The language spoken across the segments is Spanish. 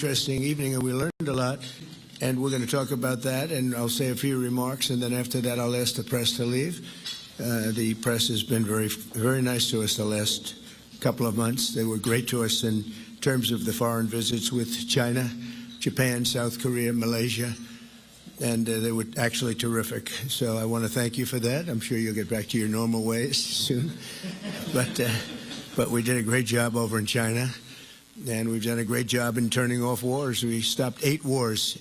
Interesting evening, and we learned a lot, and we're going to talk about that, and I'll say a few remarks, and then after that I'll ask the press to leave. The press has been very nice to us the last couple of months. They were great to us in terms of the foreign visits with China, Japan, South Korea, Malaysia, and they were actually terrific. So I want to thank you for that. I'm sure you'll get back to your normal ways soon, but we did a great job over in China. And we've done a great job in turning off wars. We stopped 8 wars.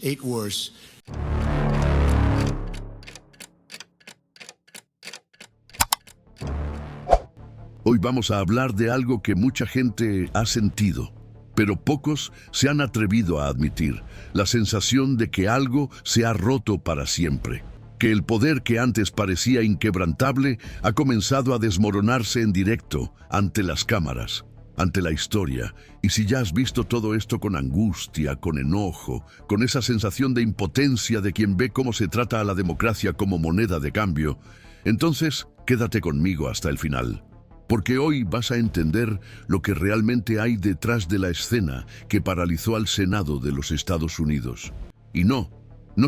Hoy vamos a hablar de algo que mucha gente ha sentido, pero pocos se han atrevido a admitir: la sensación de que algo se ha roto para siempre. Que el poder que antes parecía inquebrantable ha comenzado a desmoronarse en directo, ante las cámaras, ante la historia. Y si ya has visto todo esto con angustia, con enojo, con esa sensación de impotencia de quien ve cómo se trata a la democracia como moneda de cambio, entonces quédate conmigo hasta el final. Porque hoy vas a entender lo que realmente hay detrás de la escena que paralizó al Senado de los Estados Unidos. Y no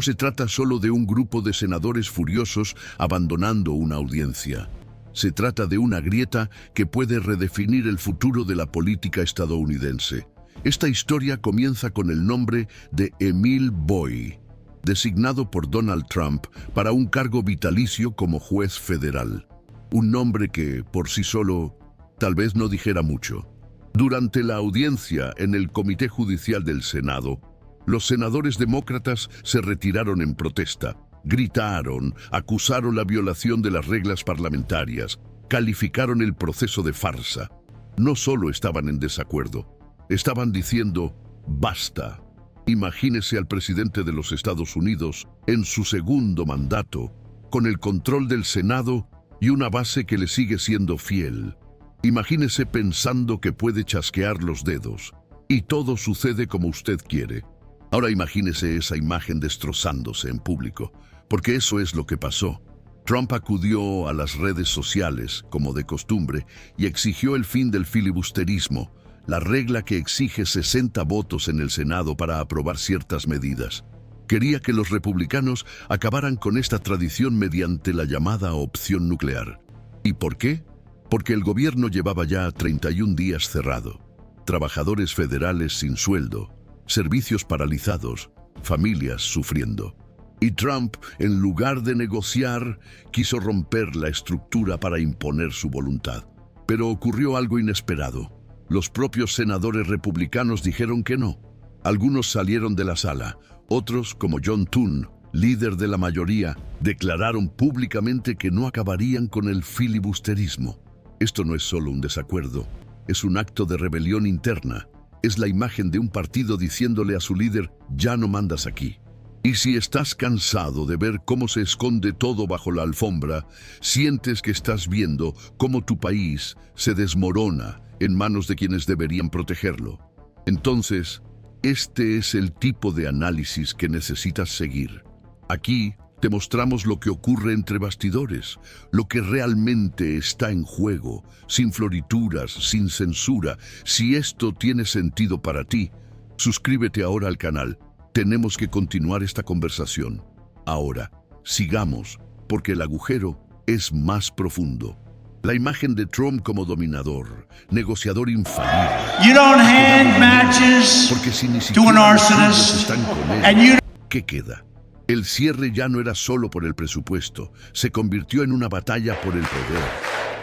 se trata solo de un grupo de senadores furiosos abandonando una audiencia. Se trata de una grieta que puede redefinir el futuro de la política estadounidense. Esta historia comienza con el nombre de Emil Boy, designado por Donald Trump para un cargo vitalicio como juez federal. Un nombre que, por sí solo, tal vez no dijera mucho. Durante la audiencia en el Comité Judicial del Senado, los senadores demócratas se retiraron en protesta. Gritaron, acusaron la violación de las reglas parlamentarias, calificaron el proceso de farsa. No solo estaban en desacuerdo, estaban diciendo ¡basta! Imagínese al presidente de los Estados Unidos en su segundo mandato, con el control del Senado y una base que le sigue siendo fiel. Imagínese pensando que puede chasquear los dedos y todo sucede como usted quiere. Ahora imagínese esa imagen destrozándose en público, porque eso es lo que pasó. Trump acudió a las redes sociales, como de costumbre, y exigió el fin del filibusterismo, la regla que exige 60 votos en el Senado para aprobar ciertas medidas. Quería que los republicanos acabaran con esta tradición mediante la llamada opción nuclear. ¿Y por qué? Porque el gobierno llevaba ya 31 días cerrado. Trabajadores federales sin sueldo, servicios paralizados, familias sufriendo. Y Trump, en lugar de negociar, quiso romper la estructura para imponer su voluntad. Pero ocurrió algo inesperado. Los propios senadores republicanos dijeron que no. Algunos salieron de la sala. Otros, como John Thune, líder de la mayoría, declararon públicamente que no acabarían con el filibusterismo. Esto no es solo un desacuerdo, es un acto de rebelión interna. Es la imagen de un partido diciéndole a su líder: ya no mandas aquí. Y si estás cansado de ver cómo se esconde todo bajo la alfombra, sientes que estás viendo cómo tu país se desmorona en manos de quienes deberían protegerlo. Entonces, este es el tipo de análisis que necesitas seguir. Aquí te mostramos lo que ocurre entre bastidores, lo que realmente está en juego, sin florituras, sin censura. Si esto tiene sentido para ti, suscríbete ahora al canal. Tenemos que continuar esta conversación. Ahora, sigamos, porque el agujero es más profundo. La imagen de Trump como dominador, negociador infalible. You don't hand matches Porque si ni to siquiera an los suyos arsonist, están con él, and you ¿qué queda? El cierre ya no era solo por el presupuesto, se convirtió en una batalla por el poder.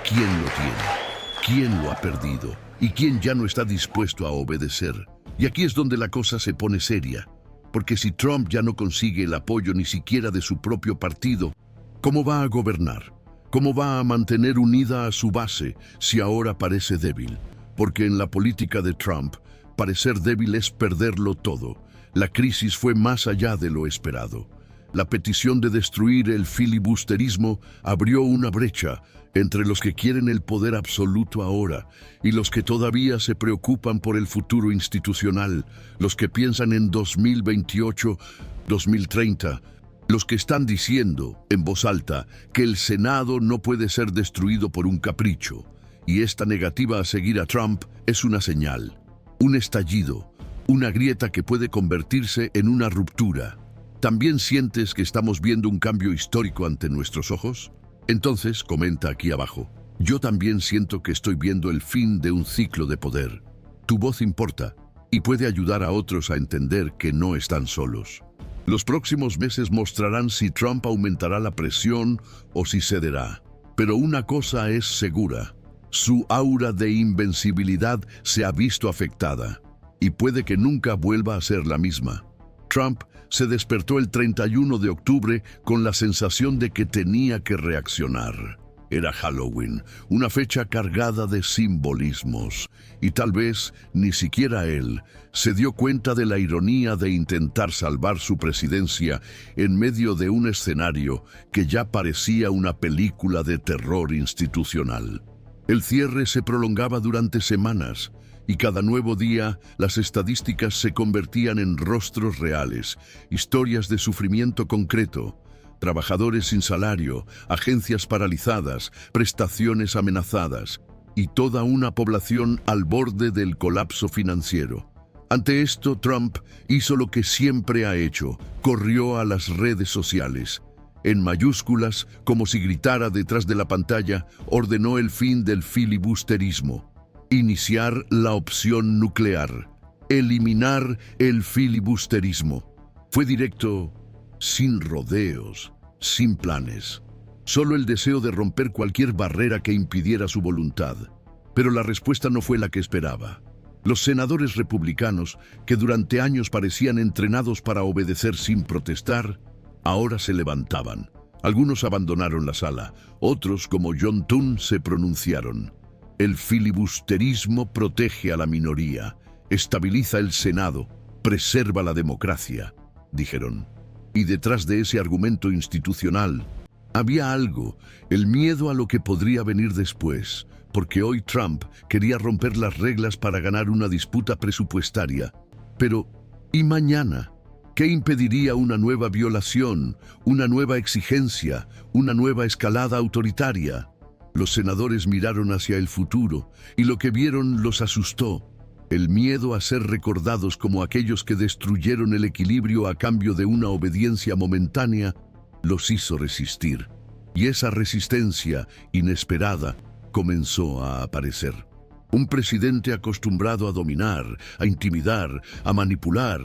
¿Quién lo tiene? ¿Quién lo ha perdido? ¿Y quién ya no está dispuesto a obedecer? Y aquí es donde la cosa se pone seria. Porque si Trump ya no consigue el apoyo ni siquiera de su propio partido, ¿cómo va a gobernar? ¿Cómo va a mantener unida a su base si ahora parece débil? Porque en la política de Trump, parecer débil es perderlo todo. La crisis fue más allá de lo esperado. La petición de destruir el filibusterismo abrió una brecha entre los que quieren el poder absoluto ahora y los que todavía se preocupan por el futuro institucional, los que piensan en 2028, 2030, los que están diciendo en voz alta que el Senado no puede ser destruido por un capricho. Y esta negativa a seguir a Trump es una señal, un estallido, una grieta que puede convertirse en una ruptura. ¿También sientes que estamos viendo un cambio histórico ante nuestros ojos? Entonces, comenta aquí abajo. Yo también siento que estoy viendo el fin de un ciclo de poder. Tu voz importa y puede ayudar a otros a entender que no están solos. Los próximos meses mostrarán si Trump aumentará la presión o si cederá. Pero una cosa es segura. Su aura de invencibilidad se ha visto afectada y puede que nunca vuelva a ser la misma. Trump se despertó el 31 de octubre con la sensación de que tenía que reaccionar. Era Halloween, una fecha cargada de simbolismos, y tal vez ni siquiera él se dio cuenta de la ironía de intentar salvar su presidencia en medio de un escenario que ya parecía una película de terror institucional. El cierre se prolongaba durante semanas, y cada nuevo día las estadísticas se convertían en rostros reales, historias de sufrimiento concreto. Trabajadores sin salario, agencias paralizadas, prestaciones amenazadas y toda una población al borde del colapso financiero. Ante esto, Trump hizo lo que siempre ha hecho, corrió a las redes sociales. En mayúsculas, como si gritara detrás de la pantalla, ordenó el fin del filibusterismo, iniciar la opción nuclear, eliminar el filibusterismo. Fue directo, sin rodeos, sin planes. Solo el deseo de romper cualquier barrera que impidiera su voluntad. Pero la respuesta no fue la que esperaba. Los senadores republicanos, que durante años parecían entrenados para obedecer sin protestar, ahora se levantaban. Algunos abandonaron la sala, otros, como John Thune, se pronunciaron. El filibusterismo protege a la minoría, estabiliza el Senado, preserva la democracia, dijeron. Y detrás de ese argumento institucional había algo, el miedo a lo que podría venir después, porque hoy Trump quería romper las reglas para ganar una disputa presupuestaria. Pero, ¿y mañana? ¿Qué impediría una nueva violación, una nueva exigencia, una nueva escalada autoritaria? Los senadores miraron hacia el futuro y lo que vieron los asustó. El miedo a ser recordados como aquellos que destruyeron el equilibrio a cambio de una obediencia momentánea los hizo resistir. Y esa resistencia inesperada comenzó a aparecer. Un presidente acostumbrado a dominar, a intimidar, a manipular,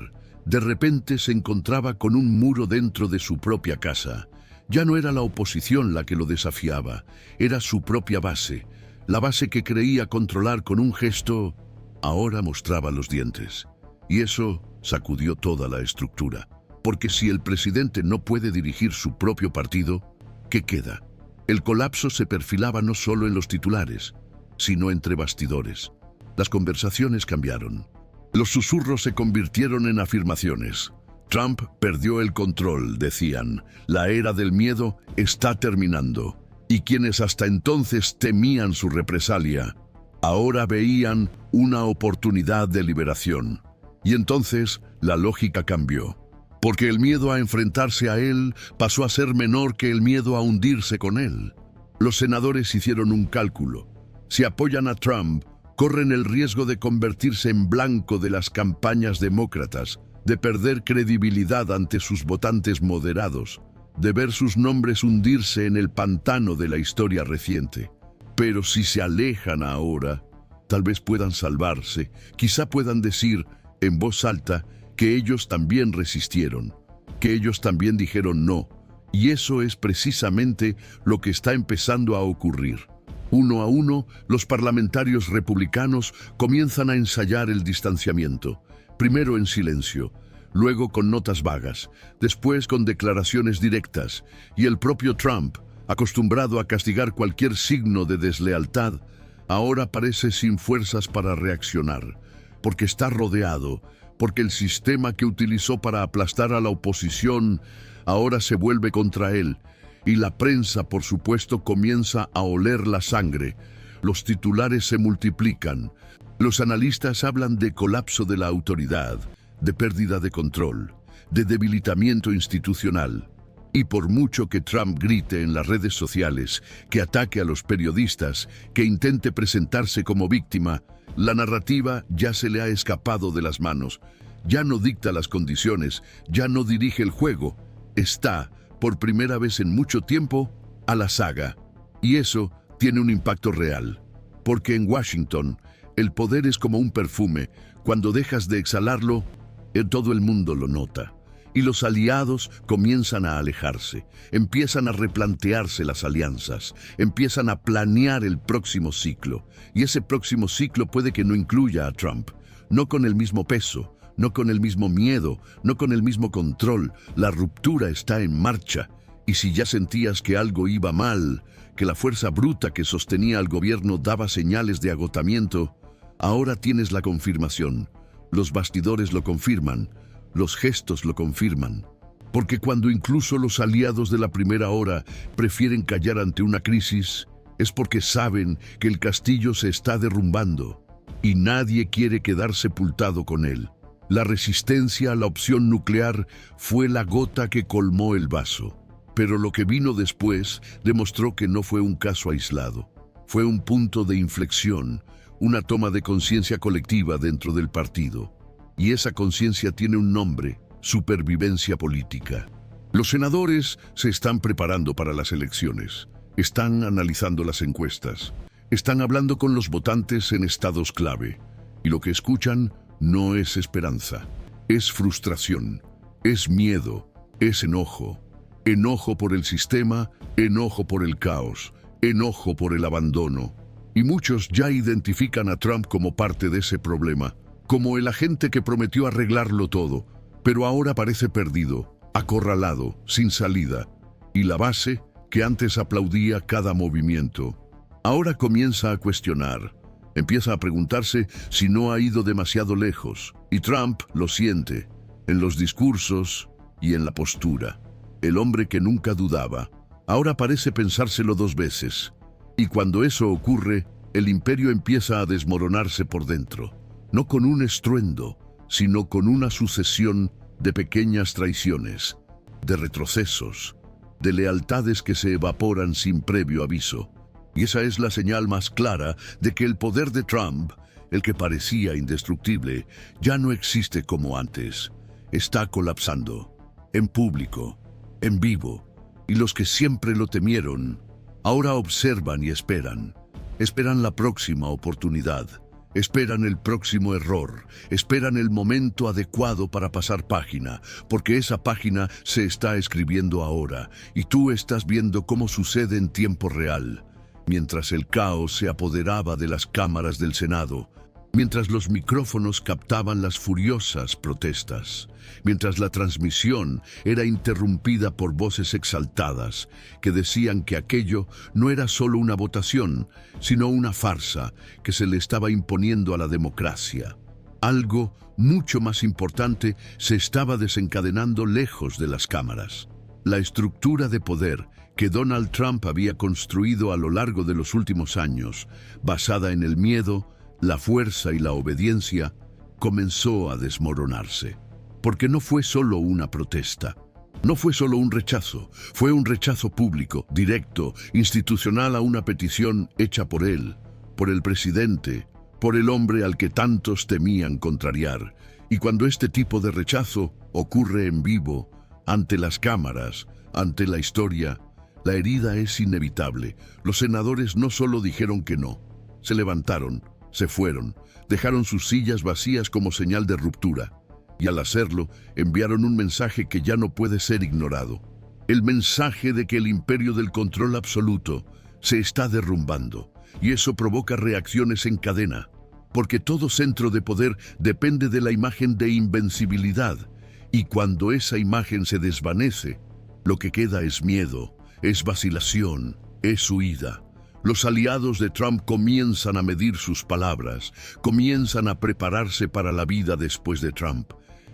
de repente se encontraba con un muro dentro de su propia casa. Ya no era la oposición la que lo desafiaba, era su propia base, la base que creía controlar con un gesto. Ahora mostraba los dientes, y eso sacudió toda la estructura. Porque si el presidente no puede dirigir su propio partido, ¿qué queda? El colapso se perfilaba no solo en los titulares, sino entre bastidores. Las conversaciones cambiaron. Los susurros se convirtieron en afirmaciones. Trump perdió el control, decían. La era del miedo está terminando. Y quienes hasta entonces temían su represalia, ahora veían una oportunidad de liberación. Y entonces la lógica cambió, porque el miedo a enfrentarse a él pasó a ser menor que el miedo a hundirse con él. Los senadores hicieron un cálculo. Si apoyan a Trump, corren el riesgo de convertirse en blanco de las campañas demócratas, de perder credibilidad ante sus votantes moderados, de ver sus nombres hundirse en el pantano de la historia reciente. Pero si se alejan ahora, tal vez puedan salvarse, quizá puedan decir en voz alta que ellos también resistieron, que ellos también dijeron no, y eso es precisamente lo que está empezando a ocurrir. Uno a uno, los parlamentarios republicanos comienzan a ensayar el distanciamiento, primero en silencio, luego con notas vagas, después con declaraciones directas, y el propio Trump, acostumbrado a castigar cualquier signo de deslealtad, ahora parece sin fuerzas para reaccionar, porque está rodeado, porque el sistema que utilizó para aplastar a la oposición ahora se vuelve contra él, y la prensa, por supuesto, comienza a oler la sangre. Los titulares se multiplican. Los analistas hablan de colapso de la autoridad, de pérdida de control, de debilitamiento institucional. Y por mucho que Trump grite en las redes sociales, que ataque a los periodistas, que intente presentarse como víctima, La narrativa ya se le ha escapado de las manos. Ya no dicta las condiciones, ya no dirige el juego. Está, por primera vez en mucho tiempo, a la saga. Y eso tiene un impacto real. Porque en Washington, el poder es como un perfume. Cuando dejas de exhalarlo, todo el mundo lo nota. Y los aliados comienzan a alejarse, empiezan a replantearse las alianzas, empiezan a planear el próximo ciclo. Y ese próximo ciclo puede que no incluya a Trump, no con el mismo peso, no con el mismo miedo, no con el mismo control. La ruptura está en marcha. Y si ya sentías que algo iba mal, que la fuerza bruta que sostenía al gobierno daba señales de agotamiento, ahora tienes la confirmación. Los bastidores lo confirman. Los gestos lo confirman. Porque cuando incluso los aliados de la primera hora prefieren callar ante una crisis, es porque saben que el castillo se está derrumbando y nadie quiere quedar sepultado con él. La resistencia a la opción nuclear fue la gota que colmó el vaso. Pero lo que vino después demostró que no fue un caso aislado. Fue un punto de inflexión, una toma de conciencia colectiva dentro del partido. Y esa conciencia tiene un nombre: supervivencia política. Los senadores se están preparando para las elecciones. Están analizando las encuestas. Están hablando con los votantes en estados clave. Y lo que escuchan no es esperanza. Es frustración. Es miedo. Es enojo. Enojo por el sistema. Enojo por el caos. Enojo por el abandono. Y muchos ya identifican a Trump como parte de ese problema. Como el agente que prometió arreglarlo todo, pero ahora parece perdido, acorralado, sin salida. Y la base, que antes aplaudía cada movimiento, ahora comienza a cuestionar. Empieza a preguntarse si no ha ido demasiado lejos. Y Trump lo siente, en los discursos y en la postura. El hombre que nunca dudaba, ahora parece pensárselo dos veces. Y cuando eso ocurre, el imperio empieza a desmoronarse por dentro. No con un estruendo, sino con una sucesión de pequeñas traiciones, de retrocesos, de lealtades que se evaporan sin previo aviso. Y esa es la señal más clara de que el poder de Trump, el que parecía indestructible, ya no existe como antes. Está colapsando, en público, en vivo, y los que siempre lo temieron, ahora observan y esperan. Esperan la próxima oportunidad. Esperan el próximo error, esperan el momento adecuado para pasar página, porque esa página se está escribiendo ahora, y tú estás viendo cómo sucede en tiempo real, mientras el caos se apoderaba de las cámaras del Senado, mientras los micrófonos captaban las furiosas protestas, mientras la transmisión era interrumpida por voces exaltadas que decían que aquello no era solo una votación, sino una farsa que se le estaba imponiendo a la democracia. Algo mucho más importante se estaba desencadenando lejos de las cámaras. La estructura de poder que Donald Trump había construido a lo largo de los últimos años, basada en el miedo, la fuerza y la obediencia, comenzó a desmoronarse. Porque no fue solo una protesta, no fue solo un rechazo, fue un rechazo público, directo, institucional a una petición hecha por él, por el presidente, por el hombre al que tantos temían contrariar. Y cuando este tipo de rechazo ocurre en vivo, ante las cámaras, ante la historia, la herida es inevitable. Los senadores no solo dijeron que no, se levantaron, se fueron, dejaron sus sillas vacías como señal de ruptura. Y al hacerlo, enviaron un mensaje que ya no puede ser ignorado. El mensaje de que el imperio del control absoluto se está derrumbando. Y eso provoca reacciones en cadena. Porque todo centro de poder depende de la imagen de invencibilidad. Y cuando esa imagen se desvanece, lo que queda es miedo, es vacilación, es huida. Los aliados de Trump comienzan a medir sus palabras, comienzan a prepararse para la vida después de Trump.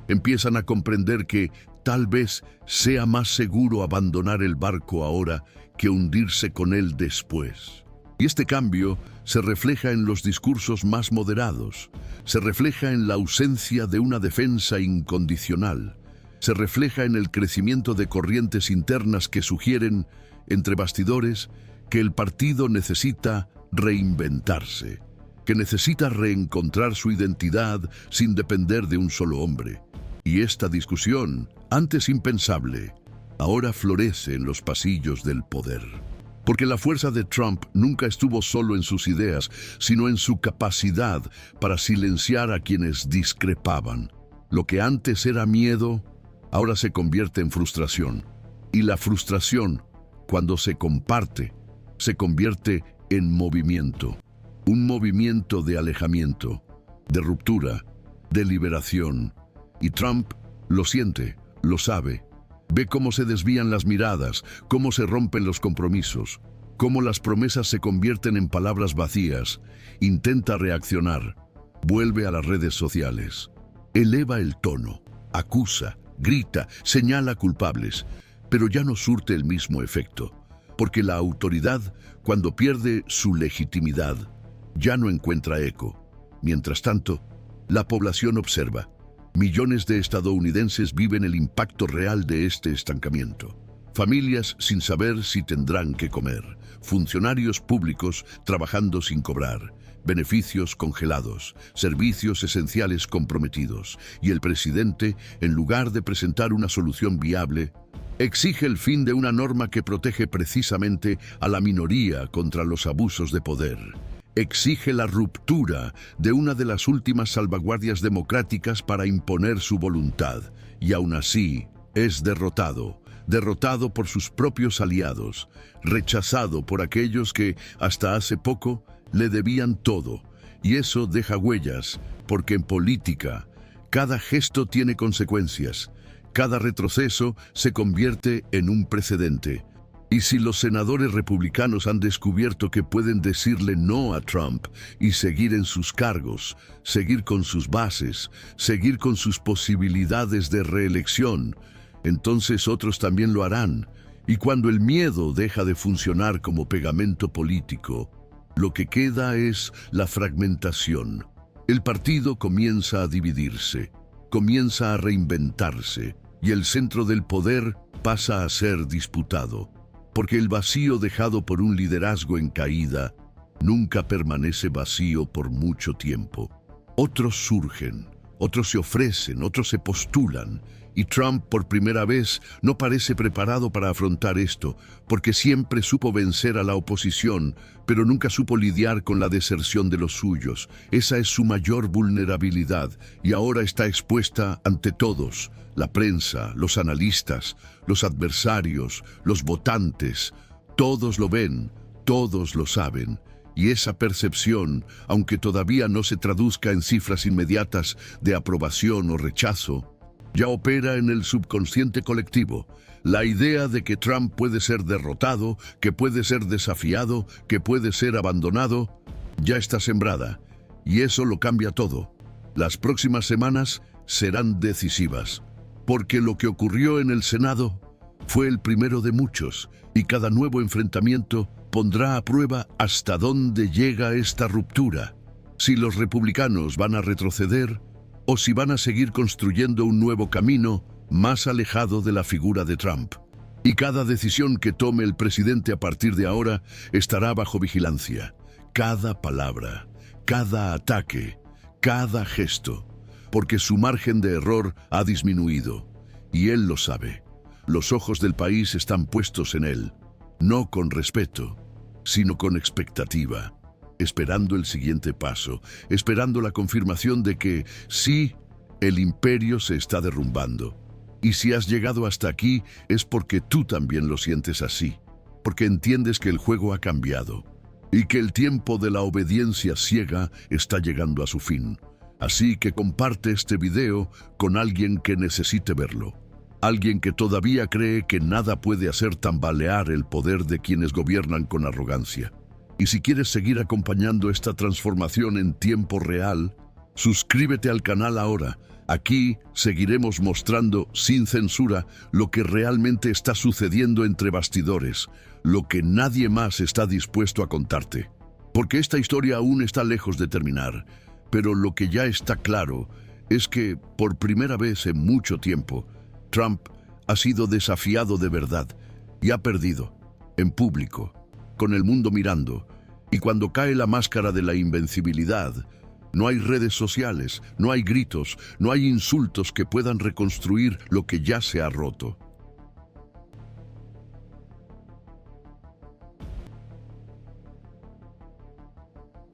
Empiezan a comprender que tal vez sea más seguro abandonar el barco ahora que hundirse con él después. Y este cambio se refleja en los discursos más moderados, se refleja en la ausencia de una defensa incondicional, se refleja en el crecimiento de corrientes internas que sugieren, entre bastidores, que el partido necesita reinventarse, que necesita reencontrar su identidad sin depender de un solo hombre. Y esta discusión, antes impensable, ahora florece en los pasillos del poder. Porque la fuerza de Trump nunca estuvo solo en sus ideas, sino en su capacidad para silenciar a quienes discrepaban. Lo que antes era miedo, ahora se convierte en frustración. Y la frustración, cuando se comparte, se convierte en movimiento. Un movimiento de alejamiento, de ruptura, de liberación. Y Trump lo siente, lo sabe. Ve cómo se desvían las miradas, cómo se rompen los compromisos, cómo las promesas se convierten en palabras vacías. Intenta reaccionar. Vuelve a las redes sociales. Eleva el tono, acusa, grita, señala culpables, pero ya no surte el mismo efecto, porque la autoridad, cuando pierde su legitimidad, ya no encuentra eco. Mientras tanto, la población observa. Millones de estadounidenses viven el impacto real de este estancamiento. Familias sin saber si tendrán que comer, funcionarios públicos trabajando sin cobrar, beneficios congelados, servicios esenciales comprometidos, y el presidente, en lugar de presentar una solución viable, exige el fin de una norma que protege precisamente a la minoría contra los abusos de poder. Exige la ruptura de una de las últimas salvaguardias democráticas para imponer su voluntad, y aún así es derrotado por sus propios aliados, rechazado por aquellos que, hasta hace poco, le debían todo. Y eso deja huellas, porque en política, cada gesto tiene consecuencias, cada retroceso se convierte en un precedente. Y si los senadores republicanos han descubierto que pueden decirle no a Trump y seguir en sus cargos, seguir con sus bases, seguir con sus posibilidades de reelección, entonces otros también lo harán. Y cuando el miedo deja de funcionar como pegamento político, lo que queda es la fragmentación. El partido comienza a dividirse, comienza a reinventarse, y el centro del poder pasa a ser disputado. Porque el vacío dejado por un liderazgo en caída nunca permanece vacío por mucho tiempo. Otros surgen, otros se ofrecen, otros se postulan, y Trump por primera vez no parece preparado para afrontar esto, porque siempre supo vencer a la oposición, pero nunca supo lidiar con la deserción de los suyos. Esa es su mayor vulnerabilidad, y ahora está expuesta ante todos: la prensa, los analistas, los adversarios, los votantes. Todos lo ven, todos lo saben. Y esa percepción, aunque todavía no se traduzca en cifras inmediatas de aprobación o rechazo, ya opera en el subconsciente colectivo. La idea de que Trump puede ser derrotado, que puede ser desafiado, que puede ser abandonado, ya está sembrada. Y eso lo cambia todo. Las próximas semanas serán decisivas, porque lo que ocurrió en el Senado fue el primero de muchos, y cada nuevo enfrentamiento pondrá a prueba hasta dónde llega esta ruptura. Si los republicanos van a retroceder o si van a seguir construyendo un nuevo camino más alejado de la figura de Trump. Y cada decisión que tome el presidente a partir de ahora estará bajo vigilancia. Cada palabra, cada ataque, cada gesto, porque su margen de error ha disminuido, y él lo sabe. Los ojos del país están puestos en él, no con respeto, sino con expectativa, esperando el siguiente paso, esperando la confirmación de que sí, el imperio se está derrumbando. Y si has llegado hasta aquí es porque tú también lo sientes así, porque entiendes que el juego ha cambiado y que el tiempo de la obediencia ciega está llegando a su fin. Así que comparte este video con alguien que necesite verlo. Alguien que todavía cree que nada puede hacer tambalear el poder de quienes gobiernan con arrogancia. Y si quieres seguir acompañando esta transformación en tiempo real, suscríbete al canal ahora. Aquí seguiremos mostrando sin censura lo que realmente está sucediendo entre bastidores, lo que nadie más está dispuesto a contarte. Porque esta historia aún está lejos de terminar, pero lo que ya está claro es que, por primera vez en mucho tiempo, Trump ha sido desafiado de verdad y ha perdido, en público, con el mundo mirando, Y cuando cae la máscara de la invencibilidad, no hay redes sociales, no hay gritos, no hay insultos que puedan reconstruir lo que ya se ha roto.